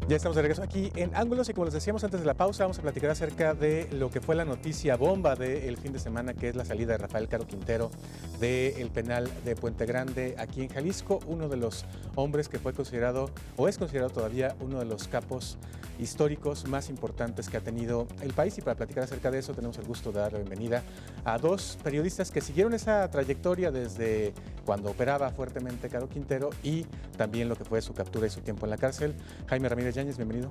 Ya estamos de regreso aquí en Ángulos y como les decíamos antes de la pausa, vamos a platicar acerca de lo que fue la noticia bomba del fin de semana, que es la salida de Rafael Caro Quintero del penal de Puente Grande aquí en Jalisco, uno de los hombres que fue considerado o es considerado todavía uno de los capos históricos más importantes que ha tenido el país. Y para platicar acerca de eso tenemos el gusto de dar la bienvenida a dos periodistas que siguieron esa trayectoria desde cuando operaba fuertemente Caro Quintero y también lo que fue su captura y su tiempo en la cárcel. Jaime Ramírez Yáñez, bienvenido.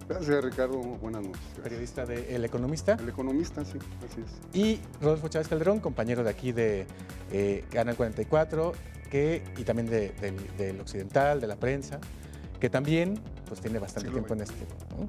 Gracias, Ricardo. Buenas noches. Gracias. Periodista de El Economista. El Economista, sí, así es. Y Rodolfo Chávez Calderón, compañero de aquí de Canal 44 y también del Occidental, de la prensa, que también pues tiene bastante tiempo en este, ¿no?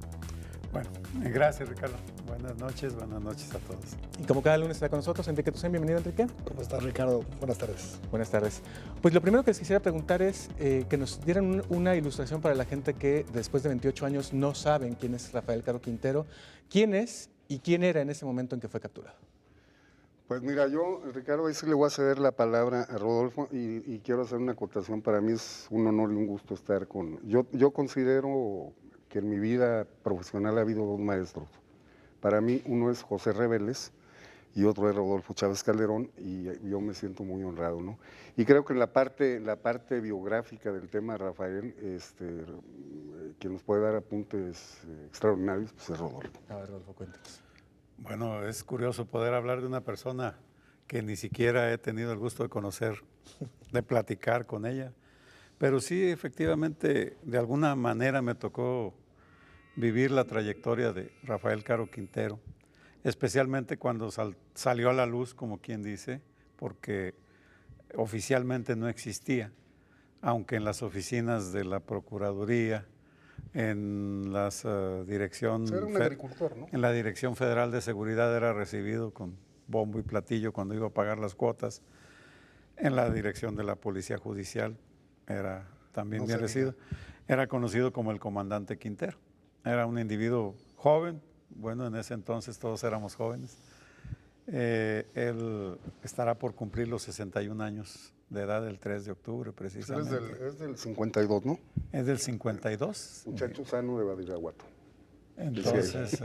Bueno, gracias, Ricardo. Buenas noches a todos. Y como cada lunes está con nosotros, Enrique Tucen. Bienvenido, Enrique. ¿Cómo estás, Ricardo? Buenas tardes. Buenas tardes. Pues lo primero que les quisiera preguntar es que nos dieran una ilustración para la gente que después de 28 años no saben quién es Rafael Caro Quintero. ¿Quién es y quién era en ese momento en que fue capturado? Pues mira, yo, Ricardo, ahí sí le voy a ceder la palabra a Rodolfo y quiero hacer una acotación. Para mí es un honor y un gusto estar con... Yo considero que en mi vida profesional ha habido dos maestros. Para mí uno es José Reveles y otro es Rodolfo Chávez Calderón, y yo me siento muy honrado, ¿no? Y creo que en la parte biográfica del tema, Rafael, quien nos puede dar apuntes extraordinarios, pues es Rodolfo. A ver, Rodolfo, cuéntanos. Bueno, es curioso poder hablar de una persona que ni siquiera he tenido el gusto de conocer, de platicar con ella, pero sí, efectivamente, de alguna manera me tocó vivir la trayectoria de Rafael Caro Quintero, especialmente cuando salió a la luz, como quien dice, porque oficialmente no existía, aunque en las oficinas de la Procuraduría, en las dirección, Era un agricultor, ¿no? en la Dirección Federal de Seguridad era recibido con bombo y platillo cuando iba a pagar las cuotas, en la dirección de la Policía Judicial era también bien recibido, era conocido como el comandante Quintero. Era un individuo joven, bueno, en ese entonces todos éramos jóvenes. Él estará por cumplir los 61 años de edad el 3 de octubre, precisamente. Es del 52, ¿no? Es del 52. Muchacho sano de Badiraguato. Entonces,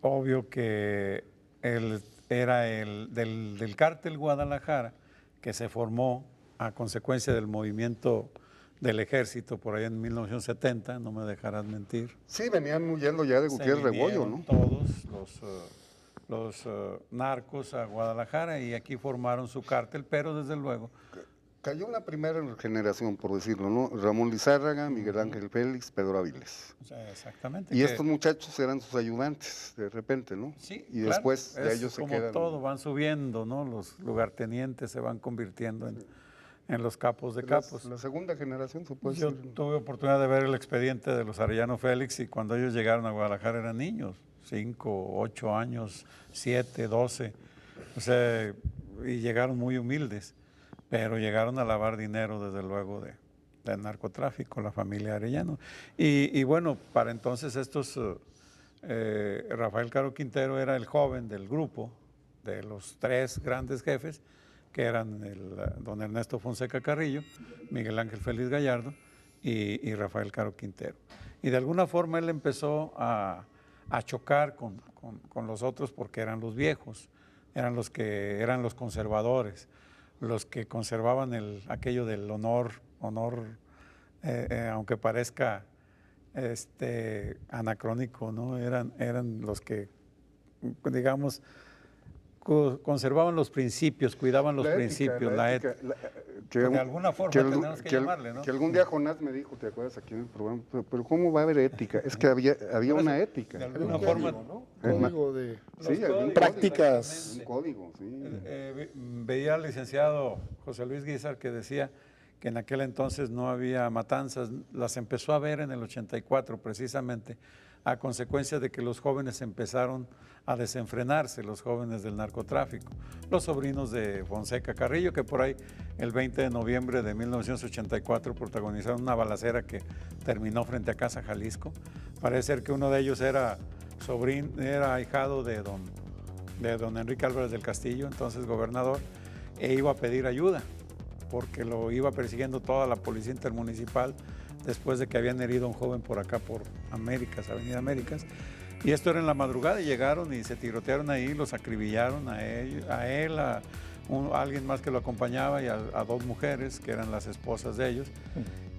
obvio que él era del cártel Guadalajara, que se formó a consecuencia del movimiento del ejército por ahí en 1970, no me dejarás mentir. Sí, venían huyendo ya de Gutiérrez Rebollo, ¿no? Todos los narcos a Guadalajara y aquí formaron su cártel, pero desde luego... Cayó una primera generación, por decirlo, ¿no? Ramón Lizárraga, Miguel Ángel Félix, Pedro Aviles. O sea, exactamente. Y estos muchachos eran sus ayudantes, de repente, ¿no? Sí, y claro, después de ellos se quedan... como todo, van subiendo, ¿no? Los lugartenientes se van convirtiendo en los capos de capos. La segunda generación, se puede Yo decir. tuve oportunidad de ver el expediente de los Arellano Félix y cuando ellos llegaron a Guadalajara eran niños, 5, 8 años, 7, 12, o sea, y llegaron muy humildes, pero llegaron a lavar dinero desde luego del narcotráfico, la familia Arellano. Y bueno, para entonces Rafael Caro Quintero era el joven del grupo, de los 3 grandes jefes, que eran don Ernesto Fonseca Carrillo, Miguel Ángel Félix Gallardo y Rafael Caro Quintero. Y de alguna forma él empezó a chocar con los otros porque eran los viejos, eran los conservadores, los que conservaban aquello del honor, aunque parezca anacrónico, ¿no? Eran los que, digamos, conservaban los principios, cuidaban los principios, la ética. De alguna forma tenemos que llamarle, ¿no? Que algún día Jonás me dijo, ¿te acuerdas aquí en el programa? Pero ¿cómo va a haber ética? Es que había una ética. De alguna forma, ¿no? Código de prácticas. Un código, sí. Veía al licenciado José Luis Guízar que decía que en aquel entonces no había matanzas, las empezó a ver en el 84 precisamente, a consecuencia de que los jóvenes empezaron a desenfrenarse, los jóvenes del narcotráfico, los sobrinos de Fonseca Carrillo, que por ahí el 20 de noviembre de 1984 protagonizaron una balacera que terminó frente a Casa Jalisco. Parece ser que uno de ellos era ahijado de don Enrique Álvarez del Castillo, entonces gobernador, e iba a pedir ayuda, porque lo iba persiguiendo toda la policía intermunicipal después de que habían herido a un joven por acá, por Américas, Avenida Américas. Y esto era en la madrugada y llegaron y se tirotearon ahí, los acribillaron a él, a alguien más que lo acompañaba y a dos mujeres que eran las esposas de ellos.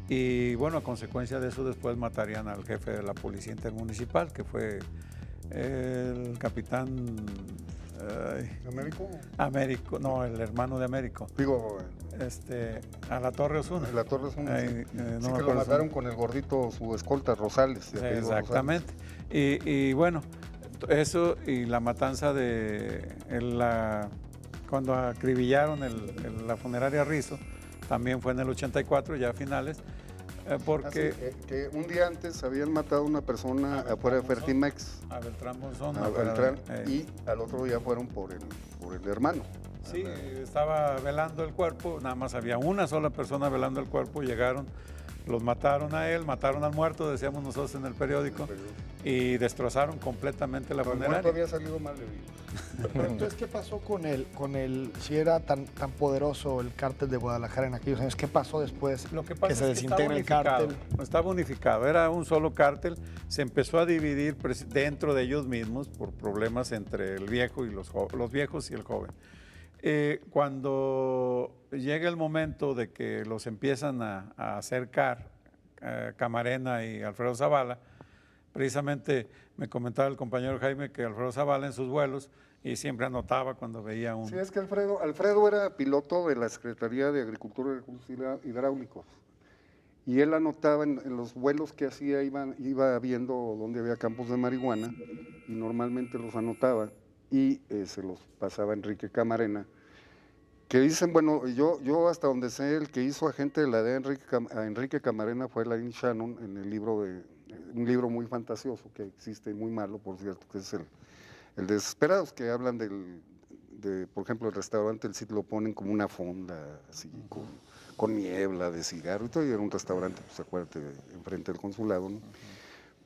Y bueno, a consecuencia de eso después matarían al jefe de la policía intermunicipal, que fue el capitán... ¿Américo? No, el hermano de Américo. Digo, a la Torre Osuna. la Torre Osuna. Sí, No sí que lo mataron con el gordito, su escolta, Rosales. Sí, exactamente. Y bueno, eso y la matanza cuando acribillaron la funeraria Rizo, también fue en el 84, ya a finales, porque... que un día antes habían matado a una persona afuera de Fertimex. A Beltrán Monzón. A Beltrán, y al otro día fueron por el hermano. Sí, estaba velando el cuerpo, nada más había una sola persona velando el cuerpo, llegaron, los mataron a él, mataron al muerto, decíamos nosotros en el periódico, y destrozaron completamente la funeraria. El muerto había salido mal de vida. Pero entonces, ¿qué pasó con si era tan poderoso el cártel de Guadalajara en aquellos años? ¿Qué pasó después Lo que pasa se es que desintegra el cártel? Estaba unificado, era un solo cártel, se empezó a dividir dentro de ellos mismos por problemas entre el viejo y los viejos y el joven. Cuando llega el momento de que los empiezan a acercar Camarena y Alfredo Zavala, precisamente me comentaba el compañero Jaime que Alfredo Zavala en sus vuelos y siempre anotaba cuando veía un... Sí, es que Alfredo era piloto de la Secretaría de Agricultura y Recursos Hidráulicos. Y él anotaba en los vuelos que hacía, iba viendo dónde había campos de marihuana y normalmente los anotaba y se los pasaba a Enrique Camarena, que dicen, bueno, yo hasta donde sé, el que hizo agente de la DEA a Enrique Camarena fue Lain Shannon en el libro un libro muy fantasioso que existe, muy malo, por cierto, que es el Desesperados, que hablan por ejemplo, el restaurante, el sitio lo ponen como una fonda, así, con niebla de cigarro, y todo, y era un restaurante, pues acuérdate, enfrente del consulado, ¿no?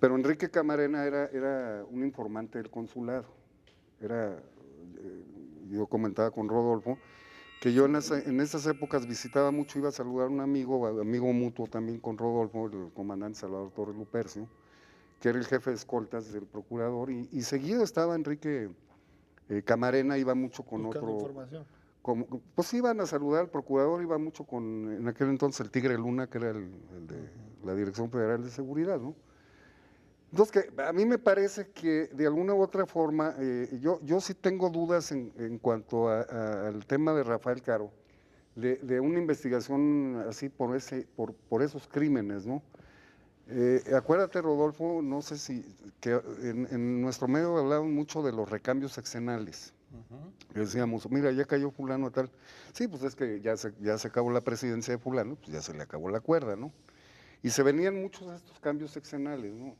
Pero Enrique Camarena era un informante del consulado. Yo comentaba con Rodolfo, que yo en esas épocas visitaba mucho, iba a saludar a un amigo mutuo también con Rodolfo, el comandante Salvador Torres Lupercio, que era el jefe de escoltas del procurador, y seguido estaba Enrique Camarena, iba mucho con Buscando otro... información. Pues iban a saludar al procurador, iba mucho en aquel entonces el Tigre Luna, que era el de la Dirección Federal de Seguridad, ¿no? Entonces, que a mí me parece que de alguna u otra forma, yo sí tengo dudas en cuanto al tema de Rafael Caro, de una investigación así por esos crímenes, ¿no? Acuérdate, Rodolfo, no sé que en nuestro medio hablaban mucho de los recambios sexenales. Decíamos, mira, ya cayó fulano tal. Sí, pues es que ya se acabó la presidencia de fulano, pues ya se le acabó la cuerda, ¿no? Y se venían muchos de estos cambios seccionales, ¿no?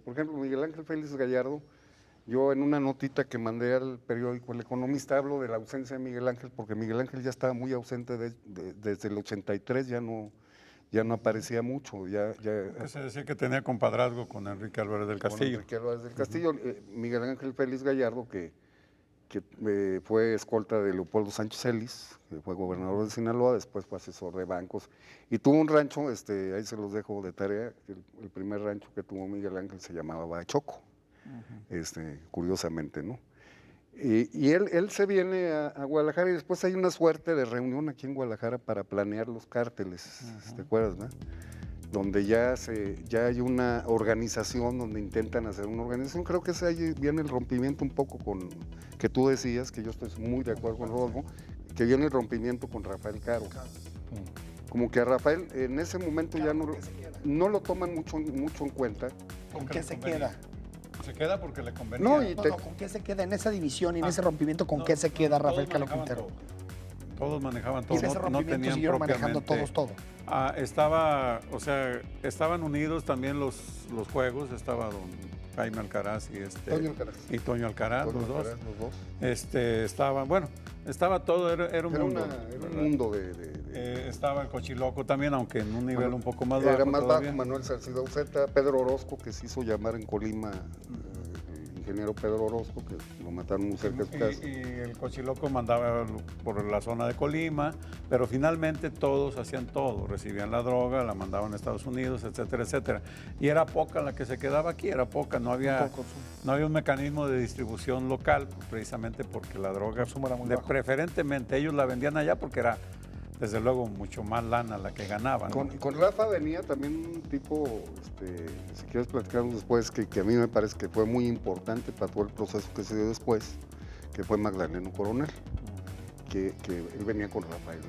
Por ejemplo, Miguel Ángel Félix Gallardo, yo en una notita que mandé al periódico El Economista hablo de la ausencia de Miguel Ángel, porque Miguel Ángel ya estaba muy ausente desde el 83, ya no aparecía mucho. Se decía que tenía compadrazgo con Enrique Álvarez del Castillo. Enrique Álvarez del Castillo. Miguel Ángel Félix Gallardo, que fue escolta de Leopoldo Sánchez Celis, que fue gobernador de Sinaloa, después fue asesor de bancos, y tuvo un rancho, ahí se los dejo de tarea, el primer rancho que tuvo Miguel Ángel se llamaba Bachoco, curiosamente, ¿no? Y él se viene a Guadalajara y después hay una suerte de reunión aquí en Guadalajara para planear los cárteles, ¿te acuerdas, no? Donde ya hay una organización, donde intentan hacer una organización. Creo que ahí viene el rompimiento un poco que tú decías, que yo estoy muy de acuerdo con Rodolfo, que viene el rompimiento con Rafael Caro. Como que a Rafael en ese momento ya no lo toman mucho en cuenta. ¿Con qué se queda? Se queda porque le convenía. No, ¿con qué se queda en esa división y en ese rompimiento? ¿Con qué se queda Rafael Caro Quintero? Todos manejaban todo, y ese rompimiento siguieron manejando todos todo. Estaban unidos también los juegos, estaba don Jaime Alcaraz y Toño Alcaraz, los dos. Estaba todo, era un mundo. Era un mundo estaba el Cochiloco también, aunque en un nivel un poco más bajo. Era más bajo, Manuel Salcido Uceta, Pedro Orozco, que se hizo llamar en Colima ingeniero Pedro Orozco, que lo mataron muy cerca de su casa. Y el cochiloco mandaba por la zona de Colima, pero finalmente todos hacían todo, recibían la droga, la mandaban a Estados Unidos, etcétera, etcétera. Y era poca la que se quedaba aquí, era poca, no había un mecanismo de distribución local, precisamente porque la droga, preferentemente ellos la vendían allá porque era, desde luego, mucho más lana la que ganaban. Con Rafa venía también un tipo, si quieres platicarnos después, que a mí me parece que fue muy importante para todo el proceso que se dio después, que fue Magdaleno Coronel, que él venía con Rafael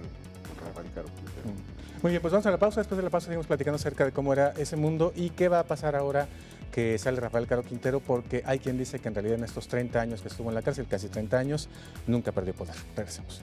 Caro Quintero. Muy bien, pues vamos a la pausa. Después de la pausa seguimos platicando acerca de cómo era ese mundo y qué va a pasar ahora que sale Rafael Caro Quintero, porque hay quien dice que en realidad en estos 30 años que estuvo en la cárcel, casi 30 años, nunca perdió poder. Regresemos.